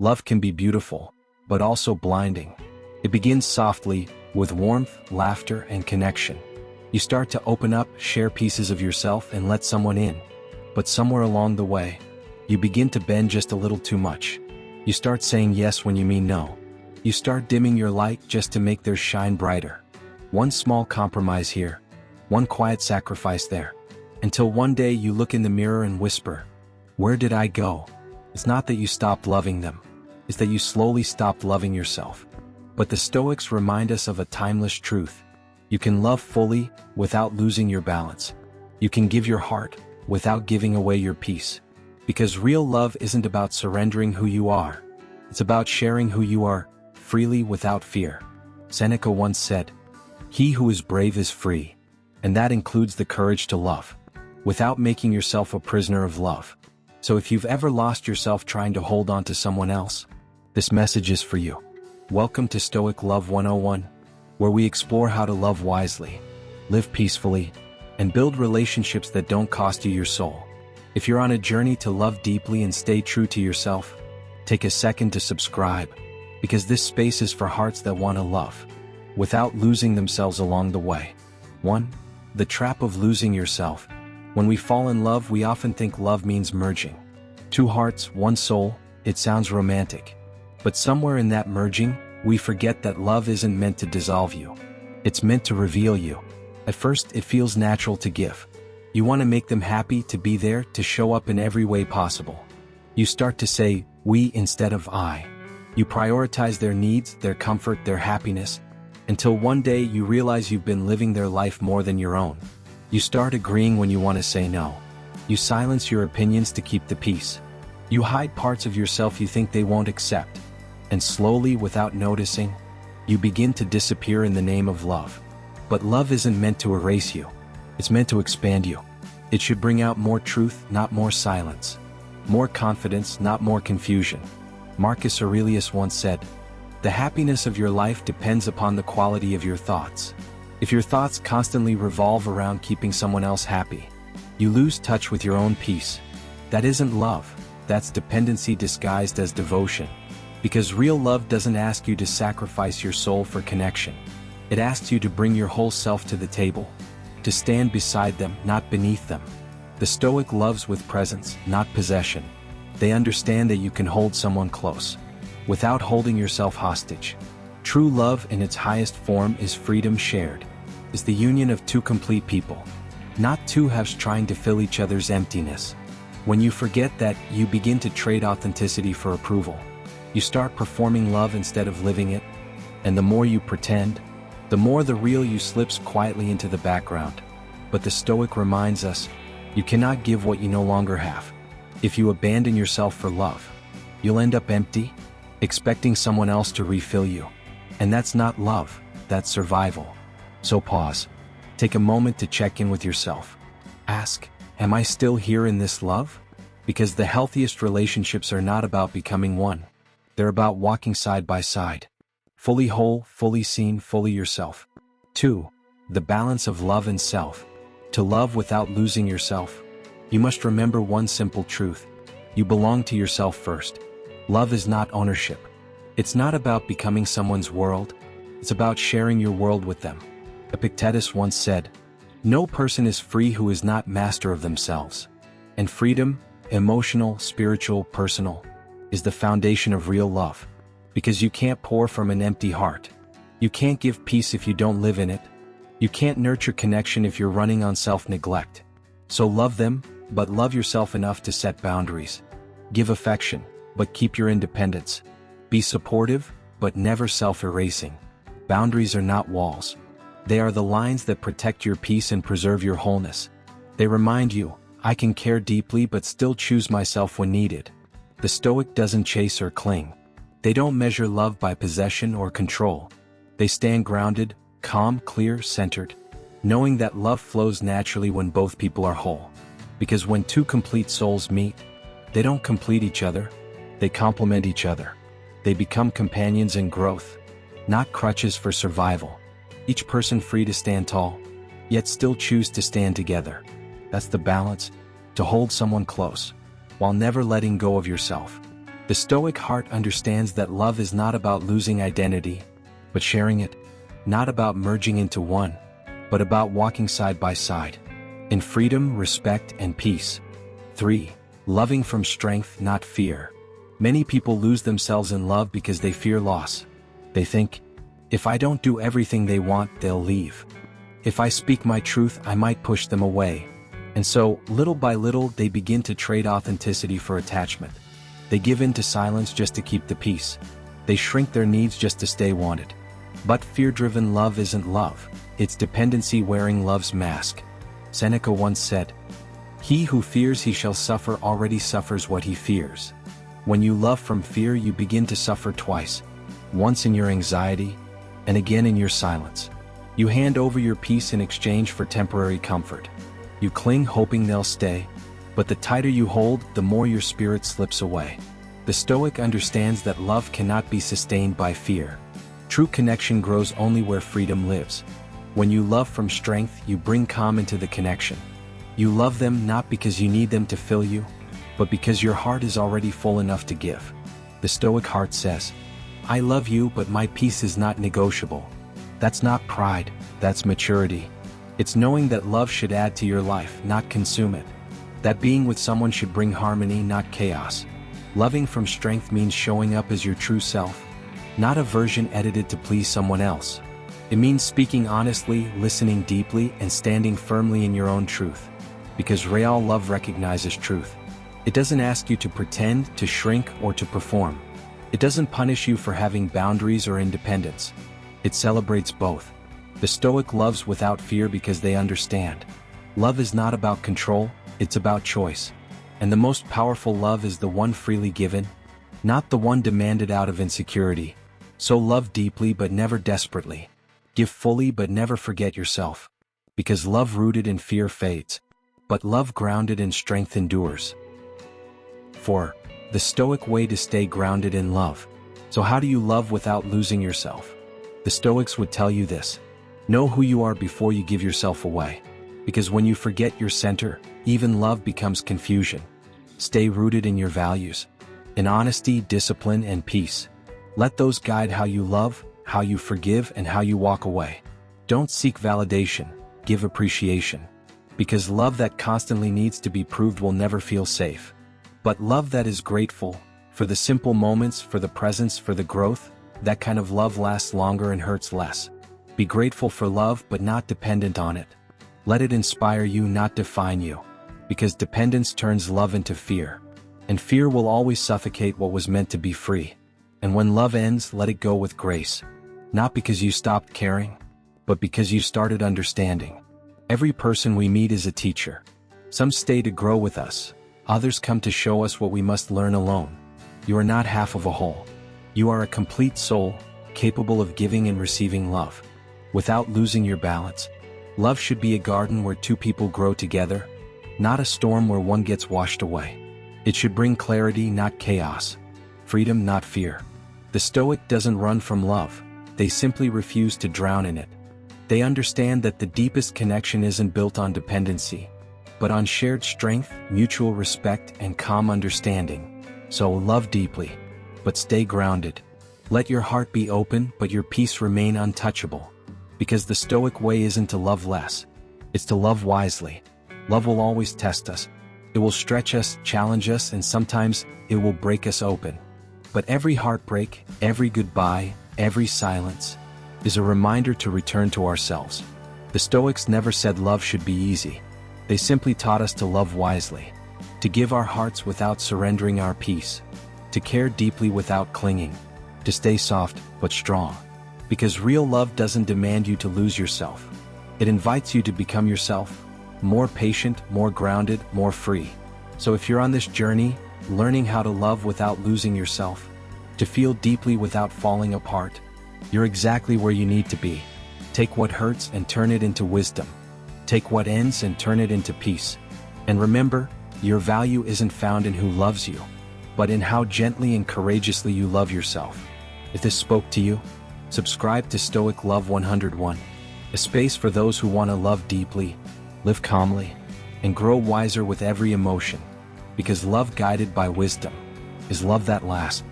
Love can be beautiful, but also blinding. It begins softly, with warmth, laughter, and connection. You start to open up, share pieces of yourself, and let someone in. But somewhere along the way, you begin to bend just a little too much. You start saying yes when you mean no. You start dimming your light just to make theirs shine brighter. One small compromise here, one quiet sacrifice there. Until one day you look in the mirror and whisper, "Where did I go?" It's not that you stopped loving them. It's that you slowly stopped loving yourself. But the Stoics remind us of a timeless truth. You can love fully, without losing your balance. You can give your heart, without giving away your peace. Because real love isn't about surrendering who you are. It's about sharing who you are, freely without fear. Seneca once said, "He who is brave is free." And that includes the courage to love, without making yourself a prisoner of love. So if you've ever lost yourself trying to hold on to someone else, this message is for you. Welcome to Stoic Love 101, where we explore how to love wisely, live peacefully, and build relationships that don't cost you your soul. If you're on a journey to love deeply and stay true to yourself, take a second to subscribe, because this space is for hearts that want to love, without losing themselves along the way. 1. The trap of losing yourself. When we fall in love, we often think love means merging. Two hearts, one soul. It sounds romantic. But somewhere in that merging, we forget that love isn't meant to dissolve you. It's meant to reveal you. At first, it feels natural to give. You want to make them happy, to be there, to show up in every way possible. You start to say, "we" instead of "I." You prioritize their needs, their comfort, their happiness, until one day you realize you've been living their life more than your own. You start agreeing when you want to say no. You silence your opinions to keep the peace. You hide parts of yourself you think they won't accept. And slowly, without noticing, you begin to disappear in the name of love. But love isn't meant to erase you. It's meant to expand you. It should bring out more truth, not more silence. More confidence, not more confusion. Marcus Aurelius once said, "The happiness of your life depends upon the quality of your thoughts." If your thoughts constantly revolve around keeping someone else happy, you lose touch with your own peace. That isn't love, that's dependency disguised as devotion. Because real love doesn't ask you to sacrifice your soul for connection. It asks you to bring your whole self to the table, to stand beside them, not beneath them. The Stoic loves with presence, not possession. They understand that you can hold someone close, without holding yourself hostage. True love in its highest form is freedom shared. Is the union of two complete people, not two halves trying to fill each other's emptiness. When you forget that, you begin to trade authenticity for approval. You start performing love instead of living it, and the more you pretend, the more the real you slips quietly into the background. But the Stoic reminds us, you cannot give what you no longer have. If you abandon yourself for love, you'll end up empty, expecting someone else to refill you. And that's not love, that's survival. So pause. Take a moment to check in with yourself. Ask, am I still here in this love? Because the healthiest relationships are not about becoming one. They're about walking side by side. Fully whole, fully seen, fully yourself. 2. The balance of love and self. To love without losing yourself, you must remember one simple truth. You belong to yourself first. Love is not ownership. It's not about becoming someone's world. It's about sharing your world with them. Epictetus once said, "No person is free who is not master of themselves." And freedom, emotional, spiritual, personal, is the foundation of real love. Because you can't pour from an empty heart. You can't give peace if you don't live in it. You can't nurture connection if you're running on self-neglect. So love them, but love yourself enough to set boundaries. Give affection, but keep your independence. Be supportive, but never self-erasing. Boundaries are not walls. They are the lines that protect your peace and preserve your wholeness. They remind you, I can care deeply but still choose myself when needed. The Stoic doesn't chase or cling. They don't measure love by possession or control. They stand grounded, calm, clear, centered, knowing that love flows naturally when both people are whole. Because when two complete souls meet, they don't complete each other, they complement each other. They become companions in growth, not crutches for survival. Each person free to stand tall, yet still choose to stand together. That's the balance, to hold someone close, while never letting go of yourself. The Stoic heart understands that love is not about losing identity, but sharing it, not about merging into one, but about walking side by side, in freedom, respect, and peace. 3. Loving from strength, not fear. Many people lose themselves in love because they fear loss. They think, if I don't do everything they want, they'll leave. If I speak my truth, I might push them away. And so, little by little, they begin to trade authenticity for attachment. They give in to silence just to keep the peace. They shrink their needs just to stay wanted. But fear-driven love isn't love, it's dependency wearing love's mask. Seneca once said, "He who fears he shall suffer already suffers what he fears." When you love from fear, you begin to suffer twice, once in your anxiety, and again in your silence. You hand over your peace in exchange for temporary comfort. You cling hoping they'll stay, but the tighter you hold, the more your spirit slips away. The Stoic understands that love cannot be sustained by fear. True connection grows only where freedom lives. When you love from strength, you bring calm into the connection. You love them not because you need them to fill you, but because your heart is already full enough to give. The Stoic heart says, "I love you, but my peace is not negotiable." That's not pride, that's maturity. It's knowing that love should add to your life, not consume it. That being with someone should bring harmony, not chaos. Loving from strength means showing up as your true self, not a version edited to please someone else. It means speaking honestly, listening deeply, and standing firmly in your own truth. Because real love recognizes truth. It doesn't ask you to pretend, to shrink, or to perform. It doesn't punish you for having boundaries or independence. It celebrates both. The Stoic loves without fear because they understand. Love is not about control, it's about choice. And the most powerful love is the one freely given, not the one demanded out of insecurity. So love deeply but never desperately. Give fully but never forget yourself. Because love rooted in fear fades, but love grounded in strength endures. 4. The Stoic way to stay grounded in love. So how do you love without losing yourself? The Stoics would tell you this. Know who you are before you give yourself away. Because when you forget your center, even love becomes confusion. Stay rooted in your values, in honesty, discipline, and peace. Let those guide how you love, how you forgive, and how you walk away. Don't seek validation, give appreciation. Because love that constantly needs to be proved will never feel safe. But love that is grateful, for the simple moments, for the presence, for the growth, that kind of love lasts longer and hurts less. Be grateful for love but not dependent on it. Let it inspire you, not define you. Because dependence turns love into fear. And fear will always suffocate what was meant to be free. And when love ends, let it go with grace. Not because you stopped caring, but because you started understanding. Every person we meet is a teacher. Some stay to grow with us. Others come to show us what we must learn alone. You are not half of a whole. You are a complete soul, capable of giving and receiving love. Without losing your balance. Love should be a garden where two people grow together, not a storm where one gets washed away. It should bring clarity, not chaos. Freedom, not fear. The Stoic doesn't run from love. They simply refuse to drown in it. They understand that the deepest connection isn't built on dependency, but on shared strength, mutual respect, and calm understanding. So love deeply, but stay grounded. Let your heart be open, but your peace remain untouchable. Because the Stoic way isn't to love less. It's to love wisely. Love will always test us. It will stretch us, challenge us, and sometimes it will break us open. But every heartbreak, every goodbye, every silence, is a reminder to return to ourselves. The Stoics never said love should be easy. They simply taught us to love wisely. To give our hearts without surrendering our peace. To care deeply without clinging. To stay soft, but strong. Because real love doesn't demand you to lose yourself. It invites you to become yourself. More patient, more grounded, more free. So if you're on this journey, learning how to love without losing yourself, to feel deeply without falling apart, you're exactly where you need to be. Take what hurts and turn it into wisdom. Take what ends and turn it into peace. And remember, your value isn't found in who loves you, but in how gently and courageously you love yourself. If this spoke to you, subscribe to Stoic Love 101, a space for those who want to love deeply, live calmly, and grow wiser with every emotion. Because love guided by wisdom is love that lasts.